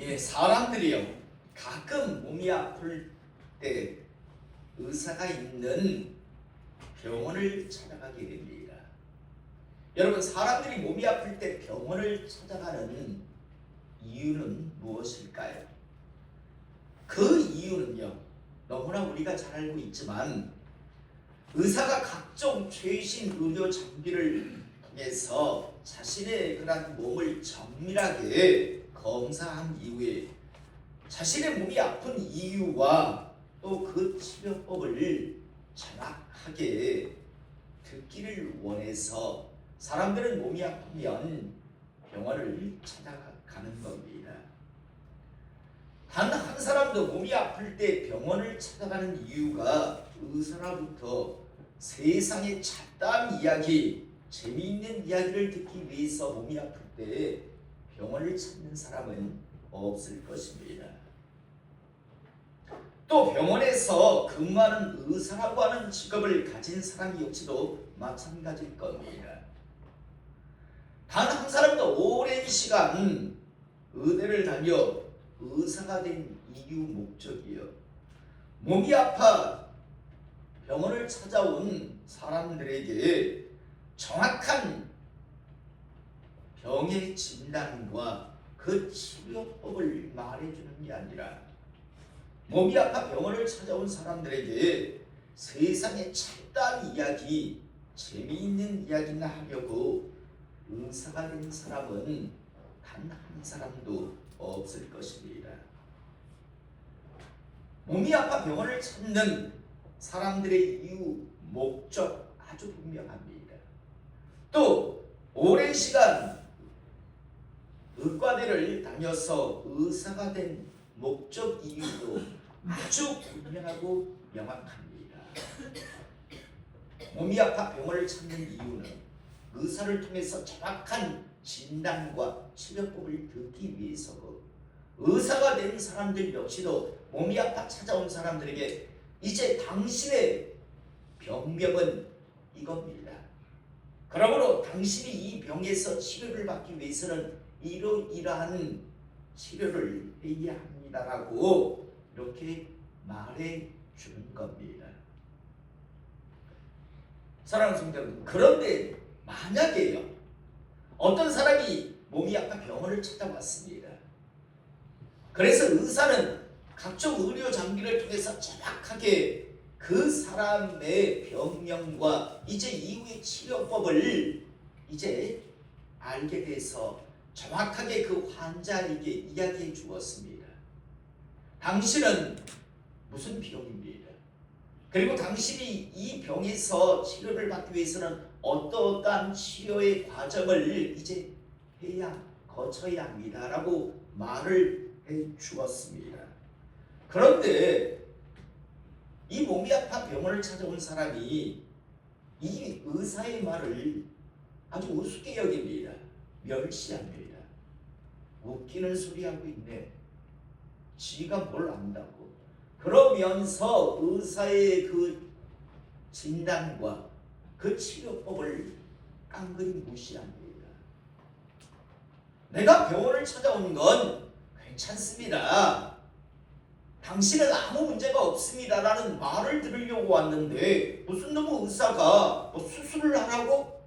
예, 사람들이요. 가끔 몸이 아플 때 의사가 있는 병원을 찾아가게 됩니다. 여러분, 사람들이 몸이 아플 때 병원을 찾아가는 이유는 무엇일까요? 그 이유는요, 너무나 우리가 잘 알고 있지만 의사가 각종 최신 의료 장비를 통해서 자신의 그런 몸을 정밀하게 검사한 이후에 자신의 몸이 아픈 이유와 또 그 치료법을 정확하게 듣기를 원해서 사람들은 몸이 아프면 병원을 찾아가는 겁니다. 단 한 사람도 몸이 아플 때 병원을 찾아가는 이유가 의사로부터 세상의 잡다한 이야기, 재미있는 이야기를 듣기 위해서 몸이 아플 때 병원을 찾는 사람은 없을 것입니다. 또 병원에서 근무하는 의사라고 하는 직업을 가진 사람 역시도 마찬가지일 겁니다. 단 한 사람도 오랜 시간 의대를 다녀 의사가 된 이유 목적이요, 몸이 아파 병원을 찾아온 사람들에게 정확한 병의 진단과 그 치료법을 말해주는 게 아니라 몸이 아파 병원을 찾아온 사람들에게 세상의 잡다한 이야기, 재미있는 이야기나 하려고 의사가 된 사람은 단 한 사람도 없을 것입니다. 몸이 아파 병원을 찾는 사람들의 이유, 목적 아주 분명합니다. 또 오랜 시간 의과대를 다녀서 의사가 된 목적 이유도 아주 분명하고 명확합니다. 몸이 아파 병원을 찾는 이유는 의사를 통해서 정확한 진단과 치료법을 듣기 위해서고, 의사가 된 사람들 역시도 몸이 아파 찾아온 사람들에게 이제 당신의 병명은 이겁니다. 그러므로 당신이 이 병에서 치료를 받기 위해서는 이러이러한 치료를 해야 합니다라고 이렇게 말해 주는 겁니다. 사랑하는 성도 여러분, 그런데 만약에요, 어떤 사람이 몸이 아파 병원을 찾아왔습니다. 그래서 의사는 각종 의료 장비를 통해서 정확하게 그 사람의 병명과 이제 이후의 치료법을 이제 알게 돼서 정확하게 그 환자에게 이야기해 주었습니다. 당신은 무슨 병입니다. 그리고 당신이 이 병에서 치료를 받기 위해서는 어떠한 치료의 과정을 이제 거쳐야 합니다라고 말을 해 주었습니다. 그런데 이 몸이 아파 병원을 찾아온 사람이 이 의사의 말을 아주 우습게 여깁니다. 멸시합니다. 웃기는 소리 하고 있네. 지가 뭘 안다고. 그러면서 의사의 그 진단과 그 치료법을 깡그리 무시합니다. 내가 병원을 찾아온 건 괜찮습니다. 당신은 아무 문제가 없습니다라는 말을 들으려고 왔는데 무슨 놈의 의사가 수술을 하라고?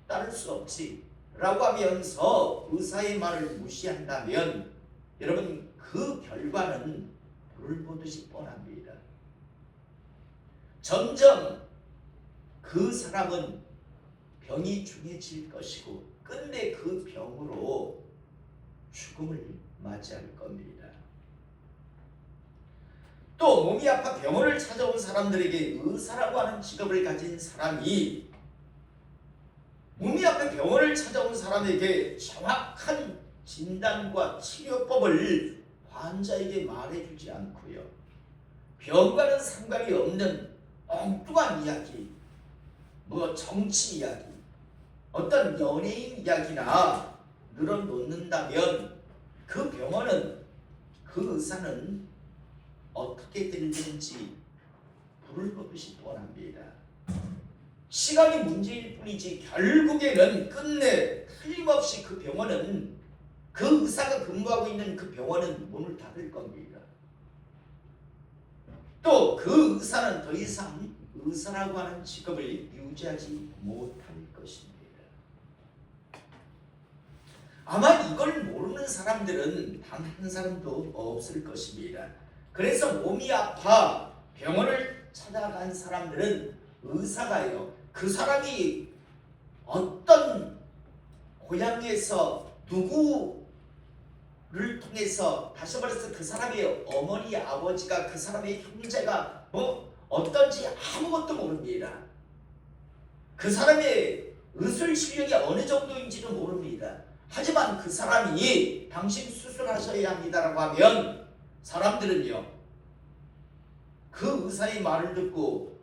따를 수 없지 라고 하면서 의사의 말을 무시한다면 여러분, 그 결과는 불을 보듯이 뻔합니다. 점점 그 사람은 병이 중해질 것이고 끝내 그 병으로 죽음을 맞이할 겁니다. 또 몸이 아파 병원을 찾아온 사람들에게 의사라고 하는 직업을 가진 사람이 몸이 아파 병원을 찾아온 사람에게 정확한 진단과 치료법을 환자에게 말해주지 않고요, 병과는 상관이 없는 엉뚱한 이야기, 정치 이야기, 어떤 연예인 이야기나 늘어놓는다면 그 병원은, 그 의사는 어떻게 들리는지 불을 보듯이 뻔합니다. 시간이 문제일 뿐이지 결국에는 끝내 틀림없이 그 병원은 그 의사가 근무하고 있는 그 병원은 문을 닫을 겁니다. 또 그 의사는 더 이상 의사라고 하는 직업을 유지하지 못할 것입니다. 아마 이걸 모르는 사람들은 단 한 사람도 없을 것입니다. 그래서 몸이 아파 병원을 찾아간 사람들은 의사가요, 그 사람이 어떤 고향에서 누구를 통해서, 다시 말해서 그 사람의 어머니, 아버지가, 그 사람의 형제가 뭐 어떤지 아무것도 모릅니다. 그 사람의 의술 실력이 어느 정도인지도 모릅니다. 하지만 그 사람이 당신 수술하셔야 합니다라고 하면 사람들은요, 그 의사의 말을 듣고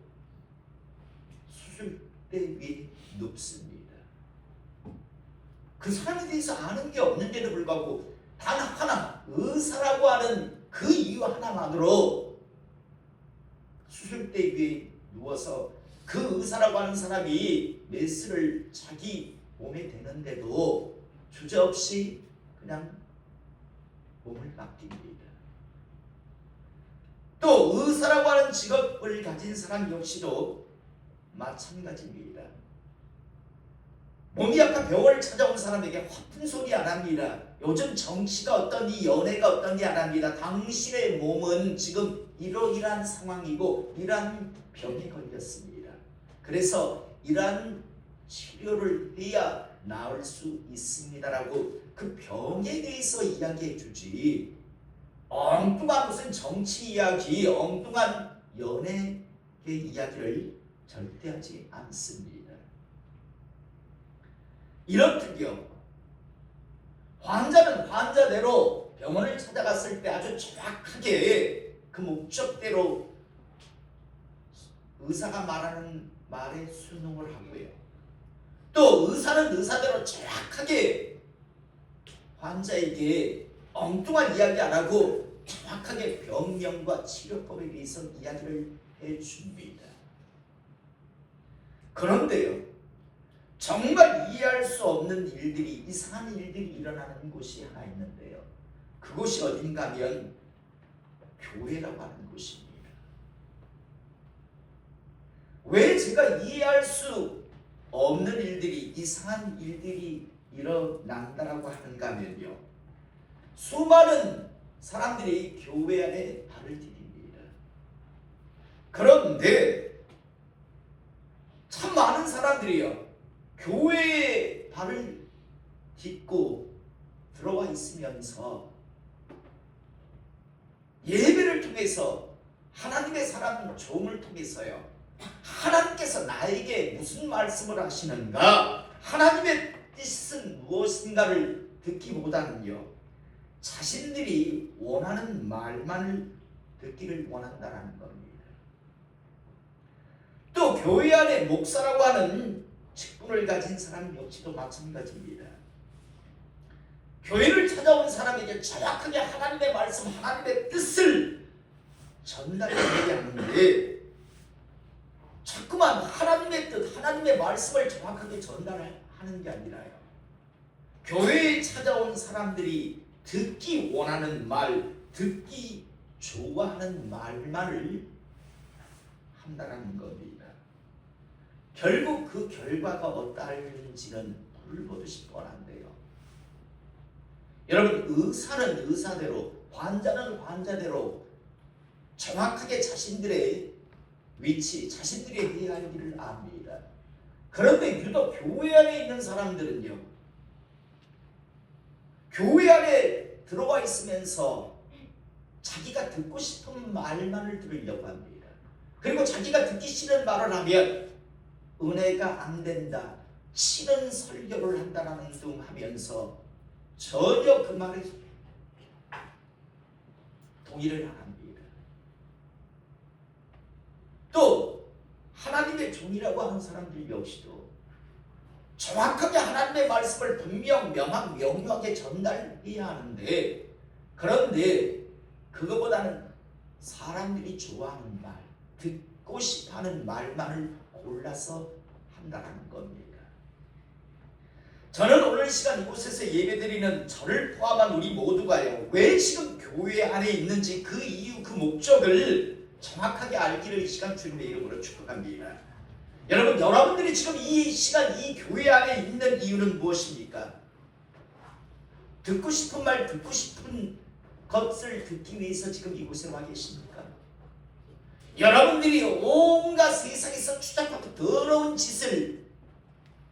수술대 위에 눕습니다. 그 사람에 대해서 아는 게 없는데도 불구하고 단 하나, 의사라고 하는 그 이유 하나만으로 수술대 위에 누워서 그 의사라고 하는 사람이 메스를 자기 몸에 대는데도 주저없이 그냥 몸을 맡깁니다. 또 의사라고 하는 직업을 가진 사람 역시도 마찬가지입니다. 몸이 약간 병원을 찾아온 사람에게 허튼 소리 안 합니다. 요즘 정치가 어떠니 연애가 어떠니 안 합니다. 당신의 몸은 지금 이러이러한 상황이고 이러한 병에 걸렸습니다. 그래서 이러한 치료를 해야 나을 수 있습니다라고 그 병에 대해서 이야기해 주지, 엉뚱한 무슨 정치 이야기, 엉뚱한 연애의 이야기를 절대 하지 않습니다. 이렇듯요, 환자는 환자대로 병원을 찾아갔을 때 아주 정확하게 그 목적대로 의사가 말하는 말에 순응을 하고요, 또 의사는 의사대로 정확하게 환자에게 엉뚱한 이야기 안 하고 정확하게 병명과 치료법에 대해서 이야기를 해줍니다. 그런데요, 정말 이해할 수 없는 일들이, 이상한 일들이 일어나는 곳이 하나 있는데요, 그곳이 어딘가 하면 교회라고 하는 곳입니다. 왜 제가 이해할 수 없는 일들이, 이상한 일들이 일어난다라고 하는가 하면요, 수많은 사람들이 교회 안에 발을 디딥니다. 그런데 참 많은 사람들이요, 교회에 발을 딛고 들어와 있으면서 예배를 통해서 하나님의 사람 종을 통해서요, 하나님께서 나에게 무슨 말씀을 하시는가, 하나님의 뜻은 무엇인가를 듣기보다는요, 자신들이 원하는 말만을 듣기를 원한다는 겁니다. 또 교회 안에 목사라고 하는 직분을 가진 사람 역시도 마찬가지입니다. 교회를 찾아온 사람에게 정확하게 하나님의 말씀, 하나님의 뜻을 전달해야 하는데 자꾸만 하나님의 뜻, 하나님의 말씀을 정확하게 전달하는 게 아니라요, 교회에 찾아온 사람들이 듣기 원하는 말, 듣기 좋아하는 말만을 한다는 겁니다. 결국 그 결과가 어떠할지는 불을 보듯이 뻔한데요, 여러분, 의사는 의사대로, 환자는 환자대로 정확하게 자신들의 위치, 자신들이 해야 할 일을 압니다. 그런데 유독 교회 안에 있는 사람들은요, 교회 안에 들어와 있으면서 자기가 듣고 싶은 말만을 들으려고 합니다. 그리고 자기가 듣기 싫은 말을 하면 은혜가 안 된다, 싫은 설교를 한다는 등 하면서 전혀 그 말에 동의를 안 합니다. 또 하나님의 종이라고 하는 사람들 역시도 정확하게 하나님의 말씀을 분명 명확하게 전달해야 하는데, 그런데 그거보다는 사람들이 좋아하는 말, 듣고 싶어하는 말만을 골라서 한다는 겁니다. 저는 오늘 시간 이곳에서 예배드리는 저를 포함한 우리 모두가요, 왜 지금 교회 안에 있는지 그 이유, 그 목적을 정확하게 알기를 이 시간 주님의 이름으로 축복합니다. 여러분, 여러분들이 지금 이 시간 이 교회 안에 있는 이유는 무엇입니까? 듣고 싶은 말, 듣고 싶은 것을 듣기 위해서 지금 이곳에 와 계십니까? 여러분들이 온갖 세상에서 추잡하고 더러운 짓을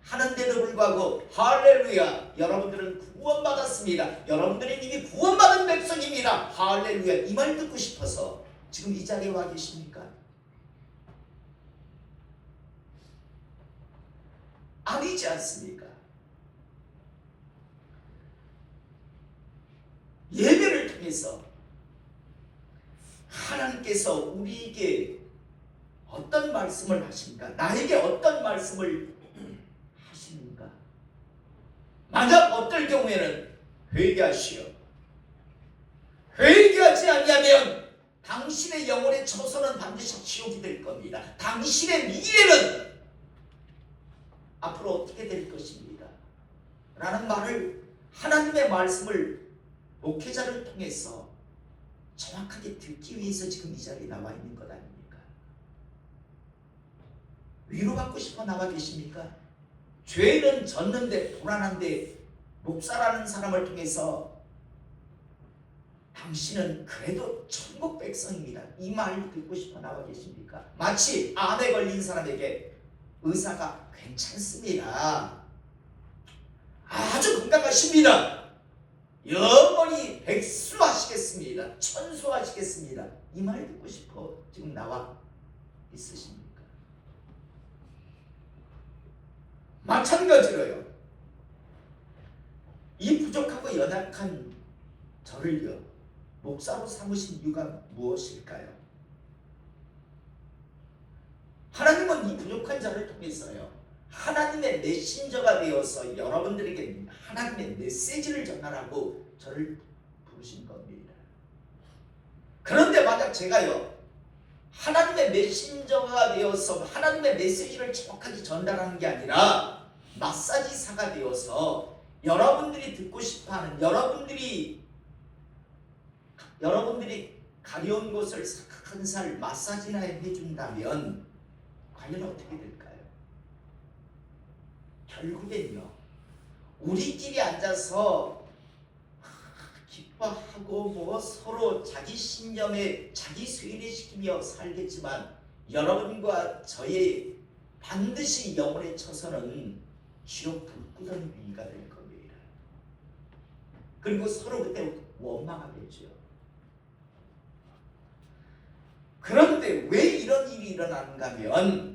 하는데도 불구하고 할렐루야, 여러분들은 구원받았습니다. 여러분들은 이미 구원받은 백성입니다. 할렐루야, 이 말 듣고 싶어서 지금 이 자리에 와 계십니까? 아니지 않습니까? 예배를 통해서 하나님께서 우리에게 어떤 말씀을 하십니까? 나에게 어떤 말씀을 하십니까? 만약 어떨 경우에는 회개하시오. 회개하지 아니하면 당신의 영혼의 처소는 반드시 지옥이 될 겁니다. 당신의 미래는 앞으로 어떻게 될 것입니다. 라는 말을, 하나님의 말씀을 목회자를 통해서 정확하게 듣기 위해서 지금 이 자리에 나와 있는 것 아닙니까? 위로받고 싶어 나와 계십니까? 죄는 졌는데 불안한데 목사라는 사람을 통해서 당신은 그래도 천국 백성입니다, 이 말 듣고 싶어 나와 계십니까? 마치 암에 걸린 사람에게 의사가 괜찮습니다, 아주 건강하십니다, 영원히 백수하시겠습니다, 천수하시겠습니다, 이 말 듣고 싶어 지금 나와 있으십니까? 마찬가지로요, 이 부족하고 연약한 저를요 목사로 삼으신 이유가 무엇일까요? 하나님은 이 부족한 자를 통해서요 하나님의 메신저가 되어서 여러분들에게 하나님의 메시지를 전하라고 저를 부르신 겁니다. 그런데 만약 제가요 하나님의 메신저가 되어서 하나님의 메시지를 정확하게 전달하는 게 아니라 마사지사가 되어서 여러분들이 듣고 싶어하는, 여러분들이 가려운 곳을 살살 마사지나 해준다면 과연 어떻게 될까요? 결국엔요 우리끼리 앉아서 기뻐하고 뭐 서로 자기 신념에 자기 쇠뇌시키며 살겠지만 여러분과 저의 반드시 영혼의 처소는 지옥 불구덩이 위가 될 겁니다. 그리고 서로 그때 원망하겠죠. 그런데 왜 이런 일이 일어나는가 하면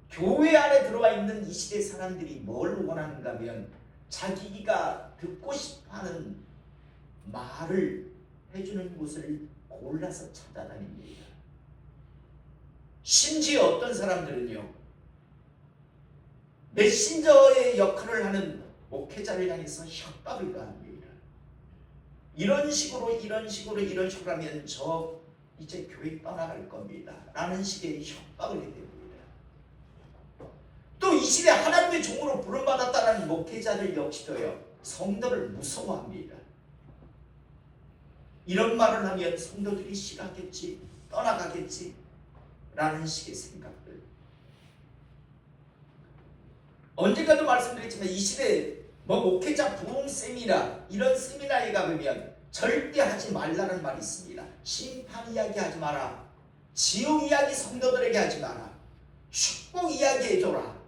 교회 안에 들어와 있는 이 시대 사람들이 뭘 원하는가 하면 자기가 듣고 싶어하는 말을 해주는 곳을 골라서 찾아다닙니다. 심지어 어떤 사람들은요 메신저의 역할을 하는 목회자를 향해서 협박을 가합니다. 이런 식으로 하면 저 이제 교회 떠나갈 겁니다 라는 식의 협박을 해댑니다. 또 이 시대 하나님의 종으로 부름받았다는 목회자들 역시도요 성도를 무서워합니다. 이런 말을 하면 성도들이 싫어하겠지, 떠나가겠지 라는 식의 생각들. 언젠가도 말씀드렸지만 이 시대 목회자 부흥 세미나 이런 세미나에 가보면 절대 하지 말라는 말이 있습니다. 심판 이야기 하지 마라, 지옥 이야기 성도들에게 하지 마라, 축복 이야기 해줘라,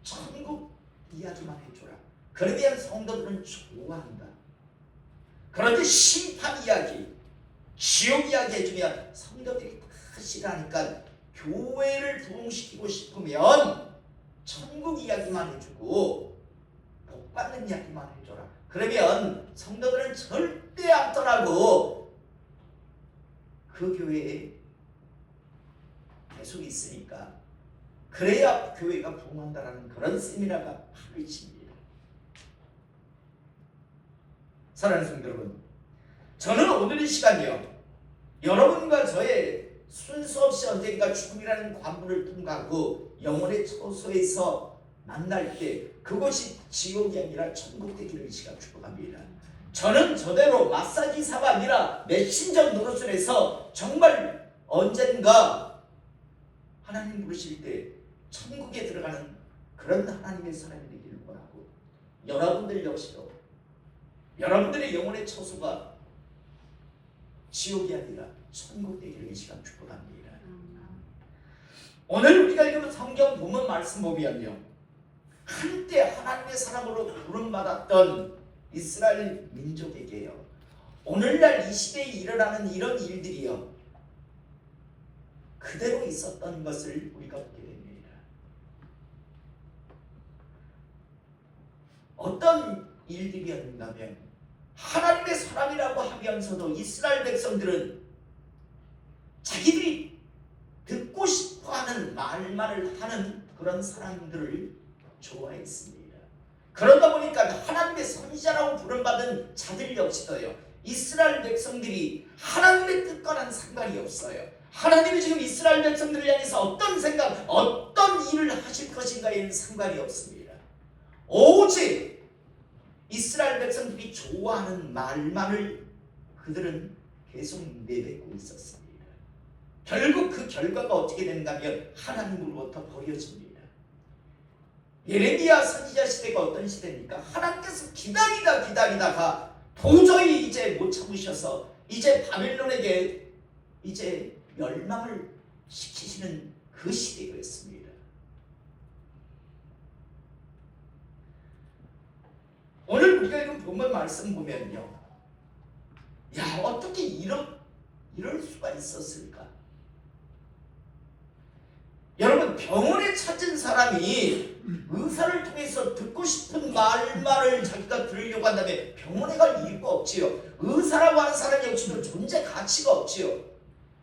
천국 이야기만 해줘라. 그러면 성도들은 좋아한다. 그런데 심판 이야기, 지옥 이야기 해주면 성도들이 다 싫어하니까 교회를 부흥시키고 싶으면 천국 이야기만 해주고 복받는 이야기만 해줘라. 그러면 성도들은 절대 안 떠나고 그 교회에 계속 있으니까 그래야 교회가 부흥한다라는 그런 세미나가 바로 있습니다. 사랑하는 성도 여러분, 저는 오늘 이 시간이요 여러분과 저의 순수 없이 언젠가 죽음이라는 관문을 통과하고 영혼의 처소에서 만날 때 그곳이 지옥이 아니라 천국 되기를 시간 축복합니다. 저는 저대로 마사지사가 아니라 메신저 노릇을 해서 정말 언젠가 하나님 부르실 때 천국에 들어가는 그런 하나님의 사람이 되기를 원하고, 여러분들 역시도 여러분들의 영혼의 처소가 지옥이 아니라 천국 되기를 이 시간 축복합니다. 오늘 우리가 읽은 성경 본문 말씀 보면요, 한때 하나님의 사람으로 부름받았던 이스라엘 민족에게요, 오늘날 이 시대에 일어나는 이런 일들이요 그대로 있었던 것을 우리가 보게 됩니다. 어떤 일들이었는가 하면, 하나님의 사람이라고 하면서도 이스라엘 백성들은 자기들이 듣고 싶어하는 말만을 하는 그런 사람들을 좋아했습니다. 그러다 보니까 하나님의 선지자라고 부름받은 자들 역시도요, 이스라엘 백성들이 하나님의 뜻과는 상관이 없어요. 하나님이 지금 이스라엘 백성들을 향해서 어떤 생각, 어떤 일을 하실 것인가에는 상관이 없습니다. 오직 이스라엘 백성들이 좋아하는 말만을 그들은 계속 내뱉고 있었습니다. 결국 그 결과가 어떻게 되는가 하면 하나님으로부터 버려집니다. 예레미야 선지자 시대가 어떤 시대입니까? 하나님께서 기다리다가 도저히 이제 못 참으셔서 이제 바벨론에게 이제 멸망을 시키시는 그 시대였습니다. 오늘 우리가 읽은 본문 말씀 보면요, 야, 어떻게 이럴 수가 있었을까? 여러분, 병원에 찾은 사람이 의사를 통해서 듣고 싶은 말만을 자기가 들으려고 한다면 병원에 갈 이유가 없지요. 의사라고 하는 사람 역시도 존재 가치가 없지요.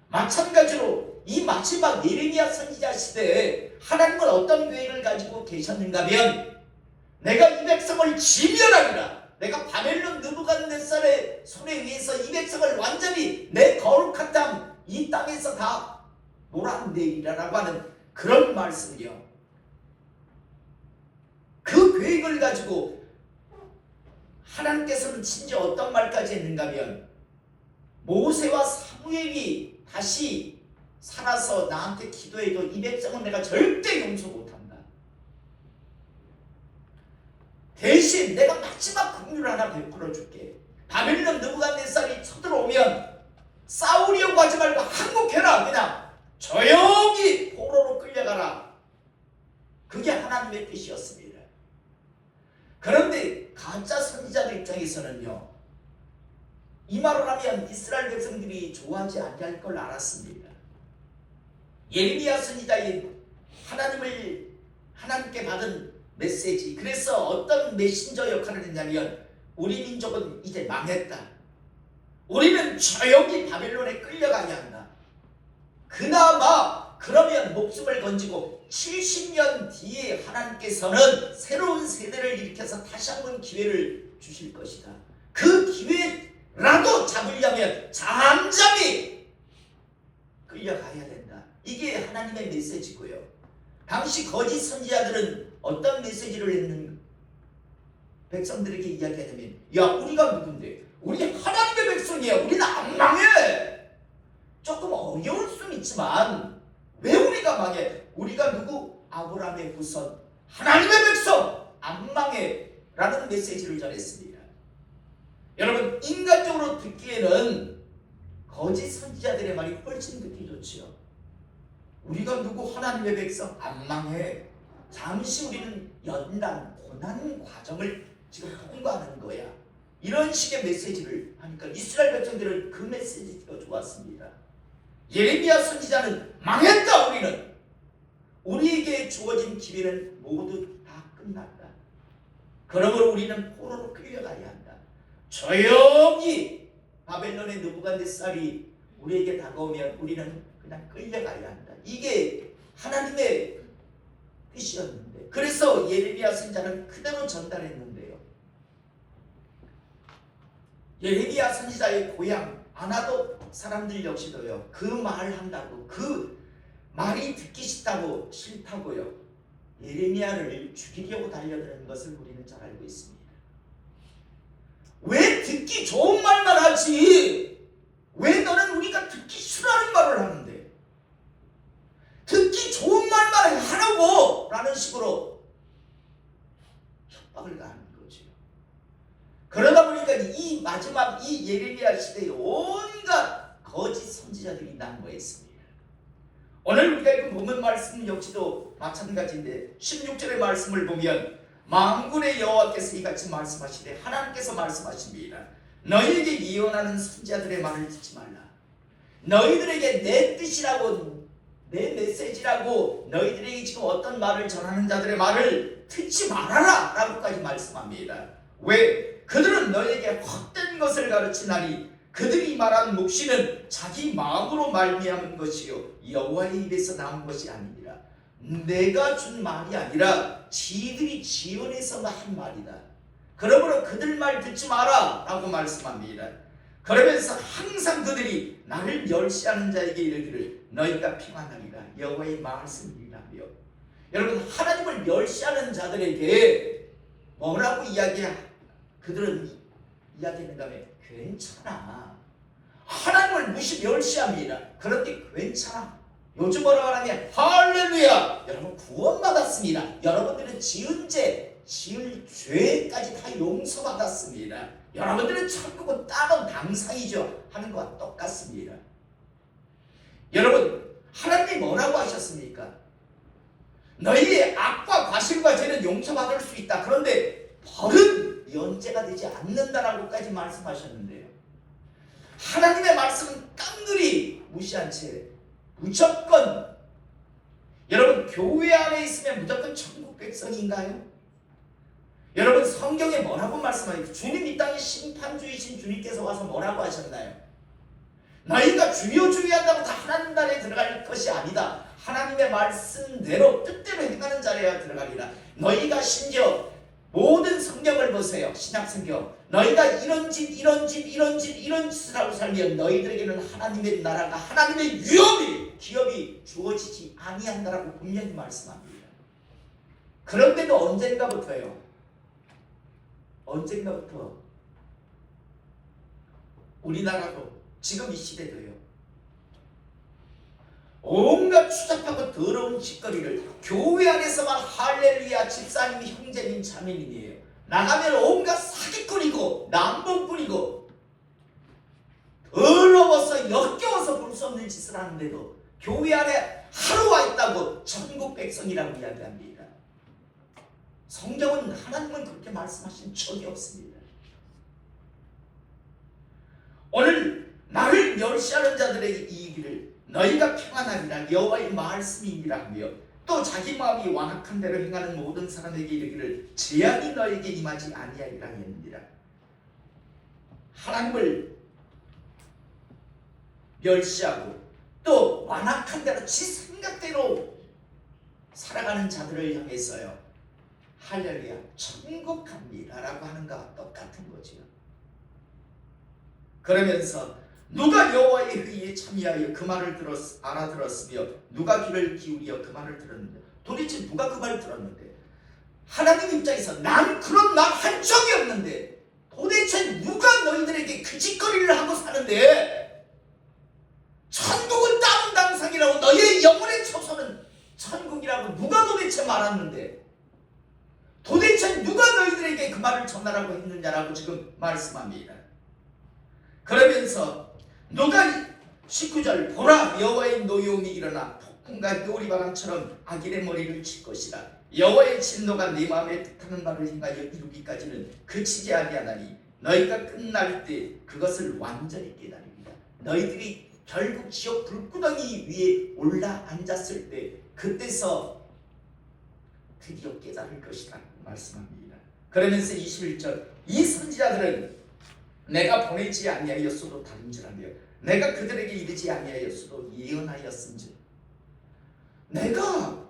마찬가지로 이 마지막 예레미야 선지자 시대에 하나님은 어떤 계획을 가지고 계셨는가 하면, 내가 이 백성을 지멸하리라. 내가 바벨론 느부갓네살의 손에 의해서 이 백성을 완전히 내 거룩한 땅, 이 땅에서 다 몰아내리라라고 하는 그런 말씀이요. 그 계획을 가지고 하나님께서는 진짜 어떤 말까지 했는가 하면, 모세와 사무엘이 다시 살아서 나한테 기도해도 이 백성은 내가 절대 용서 못한다. 대신 내가 마지막 긍휼을 하나 베풀어 줄게. 바벨론 느부갓네살이 쳐들어오면 싸우려고 하지 말고 항복해라. 그냥 조용히 포로로 끌려가라. 그게 하나님의 뜻이었습니다. 그런데 가짜 선지자들 입장에서는요, 이 말을 하면 이스라엘 백성들이 좋아하지 않을 걸 알았습니다. 예레미야 선지자의 하나님께 받은 메시지, 그래서 어떤 메신저 역할을 했냐면, 우리 민족은 이제 망했다. 우리는 조용히 바벨론에 끌려가야 한다. 그나마 그러면 목숨을 건지고 70년 뒤에 하나님께서는 새로운 세대를 일으켜서 다시 한번 기회를 주실 것이다. 그 기회라도 잡으려면 잠잠히 끌려가야 된다. 이게 하나님의 메시지고요. 당시 거짓 선지자들은 어떤 메시지를 했는 백성들에게 이야기하냐면, 야, 우리가 누군데? 우리 하나님의 백성이야. 우리는 안 망해. 조금 어려울 수는 있지만 왜 우리가 망해? 우리가 누구? 아브라함의 후손, 하나님의 백성, 안 망해 라는 메시지를 전했습니다. 여러분, 인간적으로 듣기에는 거짓 선지자들의 말이 훨씬 듣기 좋지요. 우리가 누구? 하나님의 백성, 안 망해. 잠시 우리는 연단, 고난 과정을 지금 통과하는 거야. 이런 식의 메시지를 하니까 이스라엘 백성들은 그 메시지가 좋았습니다. 예레미야 선지자는 망했다. 우리는, 우리에게 주어진 기회는 모두 다 끝났다. 그러므로 우리는 포로로 끌려가야 한다. 조용히 바벨론의 느부갓네살이 우리에게 다가오면 우리는 그냥 끌려가야 한다. 이게 하나님의 뜻이었는데, 그래서 예레미야 선지자는 그대로 전달했는데요. 예레미야 선지자의 고향 아나돗 사람들 역시도요, 그 말 한다고, 그 말이 듣기 싫다고요. 예레미야를 죽이려고 달려드는 것을 우리는 잘 알고 있습니다. 왜 듣기 좋은 말만 하지? 왜 너는 우리가 듣기 싫어하는 말을 하는데? 듣기 좋은 말만 하라고! 라는 식으로 협박을 가하는 거죠. 그러다 보니까 이 마지막 이 예레미야 시대에 온갖 거짓 선지자들이 난무했습니다. 오늘 우리가 읽은 본문 말씀 역시도 마찬가지인데 16절의 말씀을 보면 만군의 여호와께서 이같이 말씀하시되 하나님께서 말씀하십니다. 너희에게 예언하는 선지자들의 말을 듣지 말라. 너희들에게 내 뜻이라고 내 메시지라고 너희들에게 지금 어떤 말을 전하는 자들의 말을 듣지 말아라 라고까지 말씀합니다. 왜? 그들은 너희에게 헛된 것을 가르치나니 그들이 말한 묵시는 자기 마음으로 말미암은 것이요 여호와의 입에서 나온 것이 아니니라. 내가 준 말이 아니라 지들이 지어내서 한 말이다. 그러므로 그들 말 듣지 마라 라고 말씀합니다. 그러면서 항상 그들이 나를 멸시하는 자에게 이르기를 너희가 평안하리라 여호와의 말씀이라며. 여러분, 하나님을 멸시하는 자들에게 뭐라고 그들은 이야기하는가 하면 괜찮아. 하나님을 멸시합니다. 그런데 괜찮아. 요즘 뭐라고 하냐면 할렐루야, 여러분 구원받았습니다. 여러분들은 지은 지을 죄까지 다 용서받았습니다. 여러분들은 천국은 따로 당상이죠 하는 것과 똑같습니다. 여러분, 하나님이 뭐라고 하셨습니까? 너희의 악과 과실과 죄는 용서받을 수 있다. 그런데 벌은 연재가 되지 않는다라고까지 말씀하셨는데요. 하나님의 말씀은 깡그리 무시한 채 무조건, 여러분 교회 안에 있으면 무조건 천국 백성인가요? 여러분, 성경에 뭐라고 말씀하세요? 주님 이 땅에 심판주이신 주님께서 와서 뭐라고 하셨나요? 너희가 주여 주여 한다고 다 하나님 나라에 들어갈 것이 아니다. 하나님의 말씀대로 뜻대로 행하는 자리에 들어가리라. 너희가 심지어 모든 성경을 보세요. 신약성경. 너희가 이런 짓을 하고 살면 너희들에게는 하나님의 나라가, 하나님의 기업이 주어지지 아니한다라고 분명히 말씀합니다. 그런데도 언젠가부터 우리나라도 지금 이 시대도요, 온갖 추잡하고 더러운 짓거리를 교회 안에서만 할렐루야 집사님이 형제님 자매님이에요. 나가면 온갖 사기꾼이고 남봉꾼이고 더러워서 역겨워서 볼 수 없는 짓을 하는데도 교회 안에 하루 와 있다고 천국 백성이라고 이야기합니다. 성경은, 하나님은 그렇게 말씀하신 적이 없습니다. 오늘 나를 멸시하는 자들에게 이 길을 너희가 평안하리라 여호와의 말씀이니라 하며, 또 자기 마음이 완악한 대로 행하는 모든 사람에게 이르기를 재앙이 너에게 임하지 아니하리라 했느니라. 하나님을 멸시하고 또 완악한 대로 지 생각대로 살아가는 자들을 향해서요, 할렐루야 천국 갑니다 라고 하는 것과 똑같은 거죠. 그러면서 누가 여호와의 의에 참여하여 그 말을 알아들었으며 누가 귀를 기울여 그 말을 들었는데, 도대체 누가 그 말을 들었는데? 하나님 입장에서 난 그런 말 한 적이 없는데 도대체 누가 너희들에게 그 짓거리를 하고 사는데? 천국은 다른 당상이라고, 너희의 영혼의 처소는 천국이라고 누가 도대체 말았는데? 도대체 누가 너희들에게 그 말을 전하라고 했느냐라고 지금 말씀합니다. 그러면서 누가 19절 보라 여호와의 노여움이 일어나 폭풍과 겨울이 바람처럼 악인의 머리를 칠 것이라. 여호와의 진노가 네 마음에 뜻하는 말을 행하여 이루기까지는 그치지 아니하나니 너희가 끝날 때 그것을 완전히 깨달으리라. 너희들이 결국 지옥 불구덩이 위에 올라 앉았을 때 그때서 드디어 깨달을 것이다 말씀합니다. 그러면서 21절 이 선지자들은 내가 보내지 아니하였어도 다른 줄 알며 내가 그들에게 이르지 아니하였어도 예언하였은즉. 내가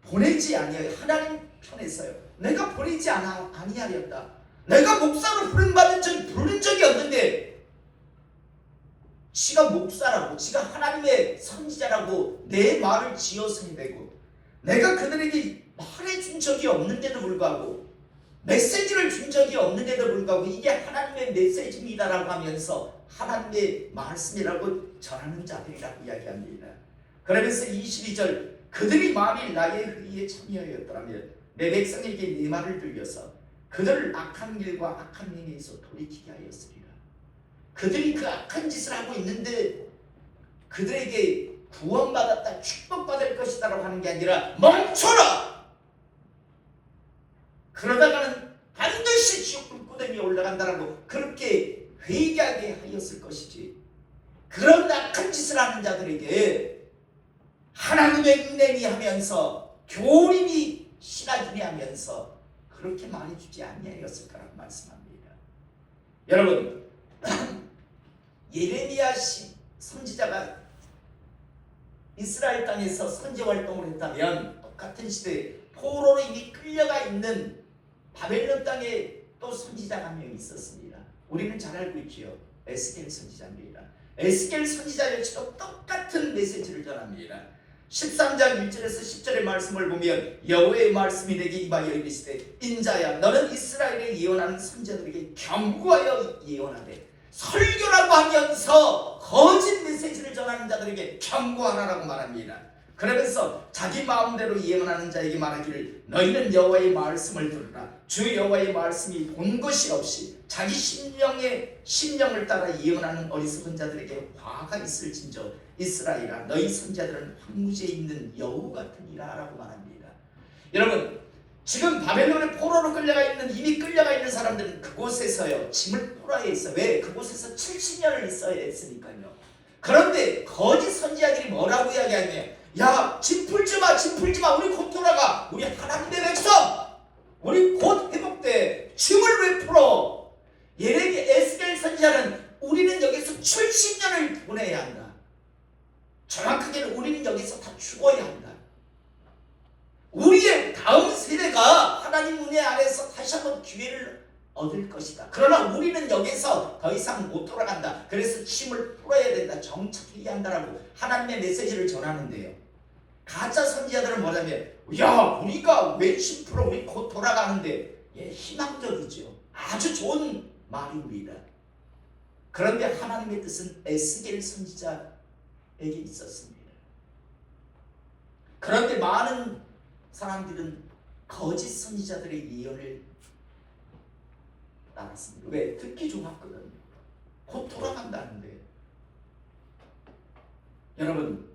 보내지 아니하여, 하나님 편에서요, 내가 보내지 아니하였다. 내가 목사로 부른 적이 없는데 지가 목사라고, 지가 하나님의 선지자라고 내 말을 지어서 해대고, 내가 그들에게 말해준 적이 없는데도 불구하고, 메시지를 준 적이 없는데도 불구하고 이게 하나님의 메시지입니다라고 하면서 하나님의 말씀이라고 전하는 자들이라고 이야기합니다. 그러면서 22절, 그들이 만일 나의 의에 참여하였더라면 내 백성에게 네 말을 들려서 그들을 악한 길과 악한 행위에서 돌이키게 하였으리라. 그들이 그 악한 짓을 하고 있는데 그들에게 구원받았다, 축복받을 것이다 라고 하는 게 아니라 멈춰라! 그러다가는 반드시 지옥 불구덩이에 올라간다라고 그렇게 회개하게 하였을 것이지, 그런 악한 짓을 하는 자들에게 하나님의 은혜니 하면서 교림이 신하주니 하면서 그렇게 말해주지 아니하였을 거라고 말씀합니다. 여러분, 예레미야 선지자가 이스라엘 땅에서 선지 활동을 했다면 똑같은 시대에 포로로 이미 끌려가 있는 바벨론 땅에 또 선지자가 한 명 있었습니다. 우리는 잘 알고 있지요. 에스겔 선지자입니다. 에스겔 선지자 역시도 똑같은 메시지를 전합니다. 13장 1절에서 10절의 말씀을 보면 여호와의 말씀이 내게 임하여 이르시되 인자야 너는 이스라엘에 예언하는 선지자들에게 경고하여 예언하되, 설교라고 하면서 거짓 메시지를 전하는 자들에게 경고하라라고 말합니다. 그러면서 자기 마음대로 예언하는 자에게 말하기를 너희는 여호와의 말씀을 들으라. 주 여호와의 말씀이 본 것이 없이 자기 심령을 따라 예언하는 어리석은 자들에게 화가 있을진저 이스라엘아 너희 선지자들은 황무지에 있는 여우 같으니라 라고 말합니다. 여러분, 지금 바벨론의 포로로 끌려가 있는, 이미 끌려가 있는 사람들은 그곳에서요 짐을 풀어야 있어. 왜? 그곳에서 70년을 있어야 했으니까요. 그런데 거짓 선지자들이 뭐라고 이야기하냐면, 야, 짐 풀지 마, 짐 풀지 마, 우리 곧 돌아가, 우리 하나님의 백성, 우리 곧 회복돼, 짐을 왜 풀어? 에스겔 선지자는 우리는 여기서 70년을 보내야 한다. 정확하게는 우리는 여기서 다 죽어야 한다. 우리의 다음 세대가 하나님 은혜 아래서 다시 한번 기회를 얻을 것이다. 그러나 우리는 여기서 더 이상 못 돌아간다. 그래서 짐을 풀어야 된다. 정착해야 한다라고 하나님의 메시지를 전하는데요. 가짜 선지자들은 뭐냐면, 야, 우리가 왜 짐 풀어? 우리 곧 돌아가는데. 예, 희망적이죠. 아주 좋은 말입니다. 그런데 하나님의 뜻은 에스겔 선지자에게 있었습니다. 그런데 많은 사람들은 거짓 선지자들의 예언을 따랐습니다. 왜? 듣기 좋았거든요. 곧 돌아간다는데. 여러분,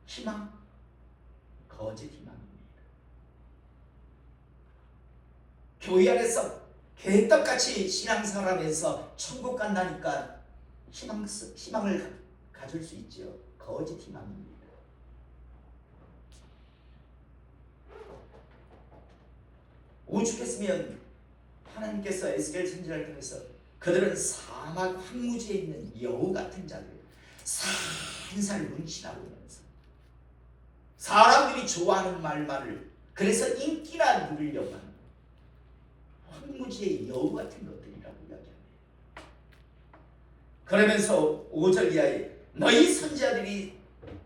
희망? 거짓 희망입니다. 교회 안에서 개떡같이 신앙생활하면서 천국 간다니까 희망을 가질 수 있죠. 거짓 희망입니다. 오죽했으면 하나님께서 에스겔 선지자를 통해서 그들은 사막 황무지에 있는 여우 같은 자들, 살살 문신하면서 사람들이 좋아하는 말만을, 그래서 인기나 누리려고 하는 황무지의 여우 같은 것들이라고 이야기합니다. 그러면서 5절 이하에 너희 선지자들이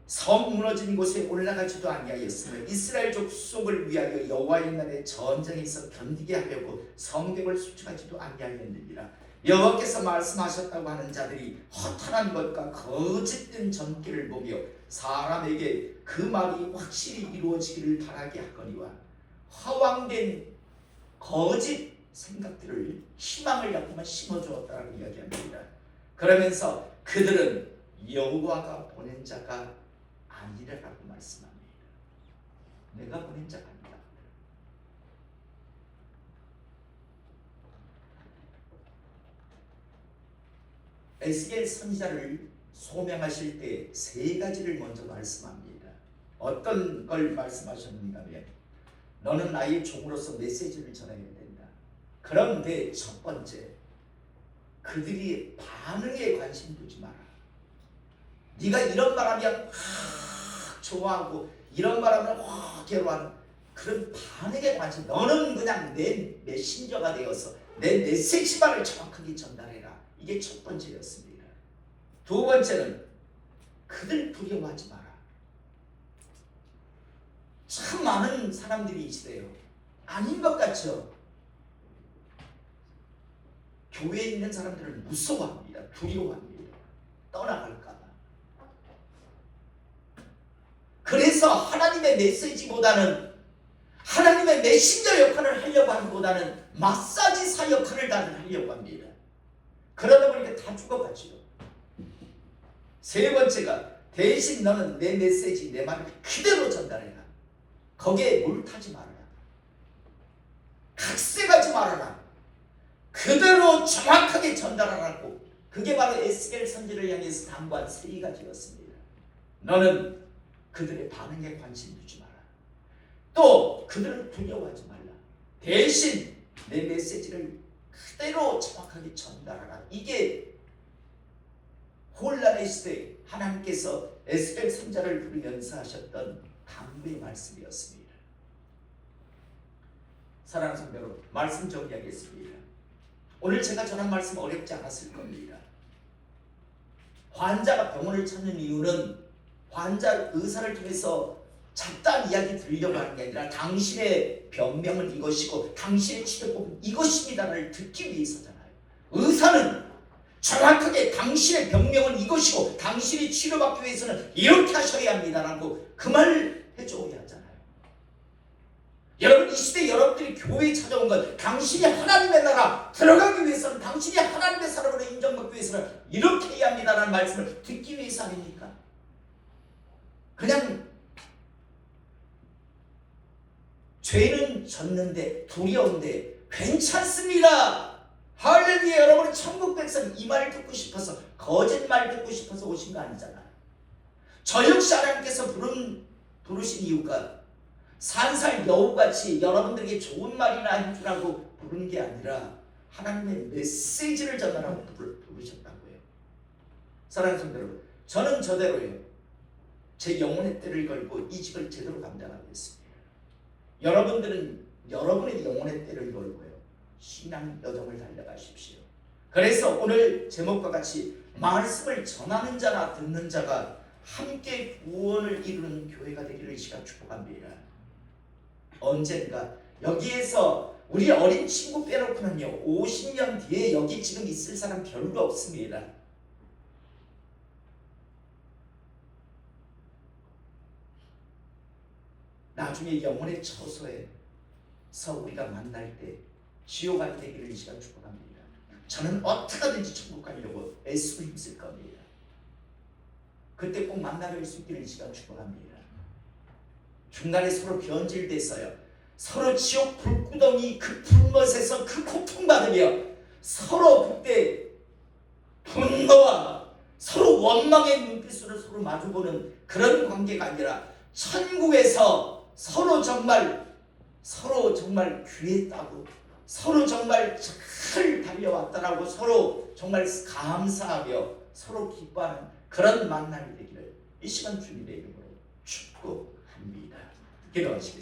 성 무너진 곳에 올라가지도 아니하였으며 이스라엘 족속을 위하여 여호와의 날에 전쟁에서 견디게 하려고 성벽을 수축하지도 아니하였느니라. 여호와께서 말씀하셨다고 하는 자들이 허탄한 것과 거짓된 전기를 보며 사람에게 그 말이 확실히 이루어지기를 바라게 하거니와 허황된 거짓 생각들을, 희망을 약간만 심어주었다고 이야기합니다. 그러면서 그들은 여호와가 보낸 자가 아니라고 말씀합니다. 내가 보낸 자가 아니다. 에스겔 선지자를 소명하실 때 세 가지를 먼저 말씀합니다. 어떤 걸 말씀하셨는가 하면, 너는 나의 종으로서 메시지를 전해야 된다. 그런데 첫 번째, 그들이 반응에 관심 두지 마라. 네가 이런 말하면 좋아하고 이런 말하면 괴로워하는 그런 반응에 관심, 너는 그냥 내 메신저가 되어서 내 메시지만을 정확하게 전달해라. 이게 첫 번째였습니다. 두 번째는 그들 두려워하지 마라. 참 많은 사람들이 있어요. 아닌 것 같죠? 교회에 있는 사람들은 무서워합니다. 두려워합니다. 떠나갈까 봐. 그래서 하나님의 메시지보다는 하나님의 메신저 역할을 하려고 하기보다는 마사지사 역할을 다들 하려고 합니다. 그러다 보니까 다 죽어가지요. 세 번째가 대신 너는 내 메시지, 내 말을 그대로 전달해라. 거기에 물타지 말아라. 각색하지 말아라. 그대로 정확하게 전달하라고. 그게 바로 에스겔 선지를 향해서 당부한 세 가지였습니다. 너는 그들의 반응에 관심 두지 마라. 또 그들을 두려워하지 말라. 대신 내 메시지를 그대로 정확하게 전달하라. 이게 혼란의 시대에 하나님께서 에스겔 선지자를 부르면서 하셨던 당부의 말씀이었습니다. 사랑하는 성도 여러분, 말씀 정리하겠습니다. 오늘 제가 전한 말씀 어렵지 않았을 겁니다. 환자가 병원을 찾는 이유는 환자 의사를 통해서 잡다한 이야기 들으려고 하는 게 아니라 당신의 병명은 이것이고 당신의 치료법은 이것입니다를 듣기 위해서잖아요. 의사는 정확하게 당신의 병명은 이것이고 당신이 치료받기 위해서는 이렇게 하셔야 합니다라고 그 말을 해줘야 하잖아요. 여러분, 이 시대 여러분들이 교회에 찾아온 건 당신이 하나님의 나라 들어가기 위해서는, 당신이 하나님의 사람으로 인정받기 위해서는 이렇게 해야 합니다라는 말씀을 듣기 위해서 아닙니까? 그냥 죄는 졌는데 두려운데 괜찮습니다. 할렐루야. 여러분은 천국 백성 이 말을 듣고 싶어서, 거짓말 듣고 싶어서 오신 거 아니잖아요. 저 역시 하나님께서 부르신 이유가 산살 여우같이 여러분들에게 좋은 말이나 해주라고 부르는 게 아니라 하나님의 메시지를 전하라고 부르셨다고요. 사랑하는 성도 여러분, 저는 저대로요. 제 영혼의 때를 걸고 이 직을 제대로 감당하겠습니다. 여러분들은 여러분의 영혼의 때를 걸고요, 신앙 여정을 달려가십시오. 그래서 오늘 제목과 같이 말씀을 전하는 자나 듣는 자가 함께 구원을 이루는 교회가 되기를 이 시간 축복합니다. 언젠가 여기에서 우리 어린 친구 빼놓고는요 50년 뒤에 여기 지금 있을 사람 별로 없습니다. 나중에 영혼의 처소에서 우리가 만날 때 지옥 안 되기를 이 시간 축복합니다. 저는 어떻게든지 천국 가려고 애쓰고 힘쓸 겁니다. 그때 꼭 만나뵐 수 있기를 이 시간 축복합니다. 중간에 서로 변질돼서요, 서로 지옥 불구덩이 그 불못에서 그 고통받으며 서로 그때 분노와 서로 원망의 눈빛으로 서로 마주보는 그런 관계가 아니라 천국에서 서로 정말 귀했다고, 서로 정말 잘 달려왔다라고 서로 정말 감사하며 서로 기뻐하는 그런 만남이 되기를 이 시간 주님의 이름으로 축복합니다. 기도하시겠습니다.